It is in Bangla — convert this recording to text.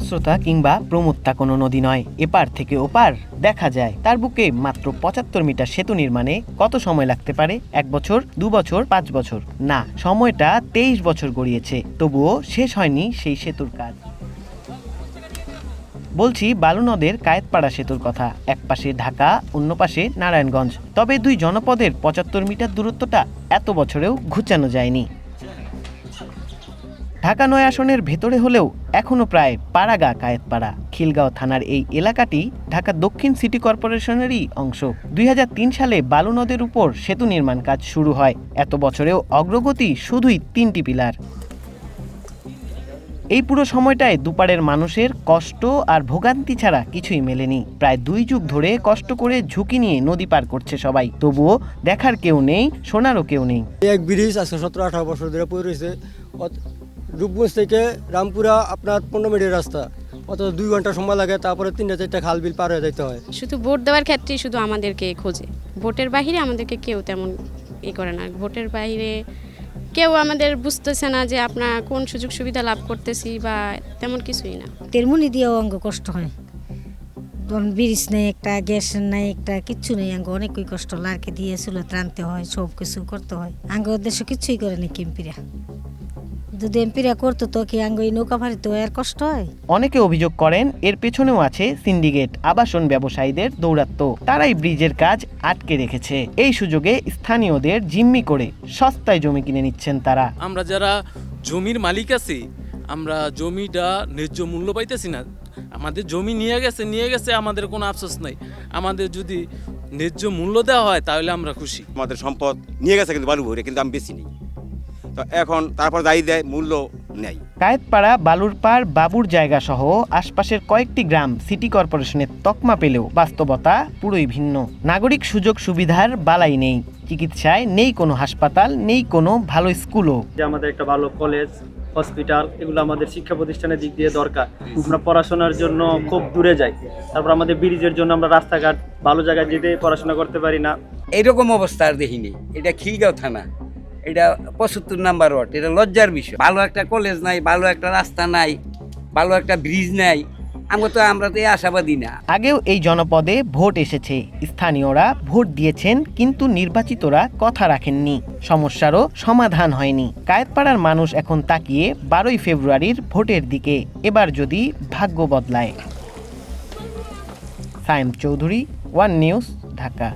খরস্রোতা কিংবা প্রমত্তা কোনো নদী নয়। এপার থেকে ওপার দেখা যায়। তার বুকে মাত্র ৭৫ মিটার সেতু নির্মাণে কত সময় লাগতে পারে? ১ বছর, ২ বছর, ৫ বছর? না, সময়টা ২৩ বছর গড়িয়েছে, তবুও শেষ হয়নি সেই সেতুর কাজ। বলছি বালু নদের কায়েতপাড়া সেতুর কথা। এক পাশে ঢাকা, অন্য পাশে নারায়ণগঞ্জ। তবে দুই জনপদের ৭৫ মিটার দূরত্বটা এত বছরেও ঘুচানো যায়নি। ঢাকা ৯ আসনের ভেতরে হলেও এখনো প্রায় পাড়াগা কায়েতপাড়া। খিলগাঁও থানার এই এলাকাটি ঢাকা দক্ষিণ সিটি কর্পোরেশনেরই অংশ। ২০০৩ সালে বালু নদের উপর সেতু নির্মাণ কাজ শুরু হয়। এত বছরেও অগ্রগতি শুধুই ৩টি পিলার। এই পুরো সময়টায় দুপারের মানুষের কষ্ট আর ভোগান্তি ছাড়া কিছুই মেলেনি। প্রায় ২ যুগ ধরে কষ্ট করে ঝুঁকি নিয়ে নদী পার করছে সবাই, তবুও দেখার কেউ নেই, শোনারও কেউ নেই। এক ব্রিজ আজকে ১৭-১৮ বছর ধরে পড়ে রয়েছে। রূপগঞ্জ থেকে রামপুরা আপনার ১৫ মিনিটের রাস্তা, অত ২ ঘন্টা সময় লাগে। তারপরে ৩টা-৪টা খাল বিল পার হয়ে যেতে হয়। শুধু ভোট দেওয়ার ক্ষেত্রে শুধু আমাদেরকে খোঁজে, ভোটের বাহিরে আমাদেরকে কেউ তেমন করে না। ভোটের বাহিরে কেউ আমাদের বুঝতেছে না যে আপনার কোন সুযোগ সুবিধা লাভ করতেছি বা তেমন কিছুই না। তেরমুনি দিয়েও অঙ্গ কষ্ট হয়, ব্রিজ নেই একটা, গ্যাস নেই একটা, কিচ্ছু নেই। আঙ্গ অনেকই কষ্ট, লাড়কে দিয়ে চুলো টানতে হয়, সব কিছু করতে হয়। আঙ্গ দেশে কিছুই করে না এমপিরা। যদি এমপিরা করতো তো কি আঙ্গ এই নৌকা ভাড়িতে আর কষ্ট হয়? অনেকে অভিযোগ করেন এর পেছনেও আছে সিন্ডিকেট, আবাসন ব্যবসায়ীদের দৌরাত্ম্য। তারাই ব্রিজের কাজ আটকে রেখেছে। এই সুযোগে স্থানীয়দের জিম্মি করে সস্তায় জমি কিনে নিচ্ছেন তারা। আমরা যারা জমির মালিক আছি, আমরা জমিটা ন্যায্য মূল্য পাইতেছি না। আমাদের জমি নিয়ে গেছে, আমাদের কোনো আফসোস নাই। আমাদের যদি ন্যায্য মূল্য দেওয়া হয় তাহলে আমরা খুশি। আমাদের সম্পদ নিয়ে গেছে, কিন্তু বালু ভরে, কিন্তু আমি বেশি নেই। তো এখন তারপর দায়ী দেয়, মূল্য নেই। কায়েতপাড়া, বালুরপাড়, বাবুর জায়গা সহ আশপাশের কয়েকটি গ্রাম সিটি কর্পোরেশনের তকমা পেলেও বাস্তবতা পুরোই ভিন্ন। নাগরিক সুযোগ সুবিধার বালাই নেই, চিকিৎসায় নেই কোনো হাসপাতাল, নেই কোনো ভালো স্কুলও। যে আমাদের একটা ভালো কলেজ, হসপিটাল, এগুলো আমাদের শিক্ষা প্রতিষ্ঠানের দিক দিয়ে দরকার। আমরা পড়াশোনার জন্য খুব দূরে যাই। তারপর আমাদের ব্রিজের জন্য আমরা রাস্তাঘাট ভালো জায়গায় যেতে পড়াশোনা করতে পারি না। এইরকম অবস্থা আর দেখিনি। এটা খিলগাঁও থানা, এটা ৭৫ নাম্বার ওয়ার্ড। এটা লজ্জার বিষয়। ভালো একটা কলেজ নাই, ভালো একটা রাস্তা নাই, ভালো একটা ব্রিজ নাই। আমরা তো আশাবাদী না। আগেও এই জনপদে ভোট এসেছে, স্থানীয়রা ভোট দিয়েছেন, কিন্তু নির্বাচিতরা কথা রাখেননি। সমস্যারও সমাধান হয়নি। কায়েতপাড়ার মানুষ এখন তাকিয়ে ১২ই ফেব্রুয়ারির ভোটের দিকে, এবার যদি ভাগ্য বদলায়। Sayem Chowdhury, one news, Dhaka.